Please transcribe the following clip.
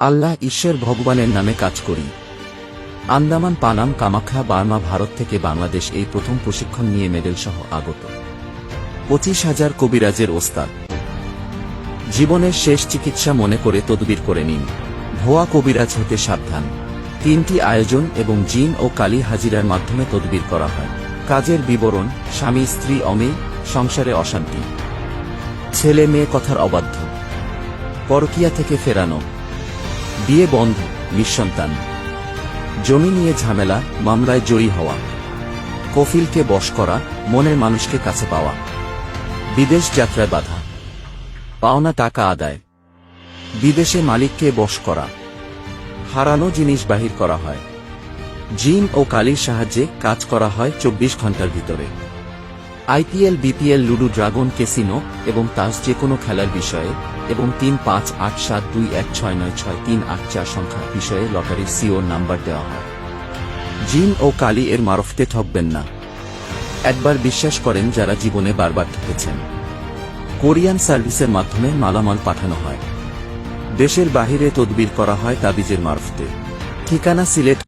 আল্লাহ ঈশ্বর ভগবানের নামে কাজ করি। আন্দামান পানাম কামাখ্যা বার্মা ভারত থেকে বাংলাদেশ এই প্রথম প্রশিক্ষণ নিয়ে মেডেল সহ আগত 25,000 কবিরাজের ওস্তাদ। জীবনের শেষ চিকিৎসা মনে করে তদবির করে নিন। ভুয়া কবিরাজ হতে সাবধান। 3টি আয়োজন এবং জিন ও কালী হাজিরার মাধ্যমে তদবির করা হয়। কাজের বিবরণ: স্বামী স্ত্রী অমিল, সংসারে অশান্তি, ছেলে মেয়ে কথার অবাধ্য, পরকীয়া থেকে ফেরানো, বিয়ে বন্ধ, নিঃসন্তান, জমি নিয়ে ঝামেলা, মামলায় জড়ি হওয়া, কফিলকে বশ করা, মনের মানুষকে কাছে পাওয়া, বিদেশ যাত্রায় বাধা, পাওনা টাকা আদায়, বিদেশে মালিককে বশ করা, হারানো জিনিস বাহির করা হয়। জিন ও কালীর সাহায্যে কাজ করা হয় 24 ঘন্টার ভিতরে। IPL, BPL, ludo, dragon, casino এবং তাস যে কোনো খেলার বিষয়ে এবং 358721696384 সংখ্যা বিষয়ে লটারির সিও নাম্বার দেওয়া হয়। জিন ও কালী এর মারফতে ঠকবেন না। একবার বিশ্বাস করেন যারা জীবনে বারবার ঠকেছেন। কোরিয়ান সার্ভিসের মাধ্যমে মালামাল পাঠানো হয়। দেশের বাহিরে তদবির করা হয় তাবিজের মারফতে। ঠিকানা: সিলেট।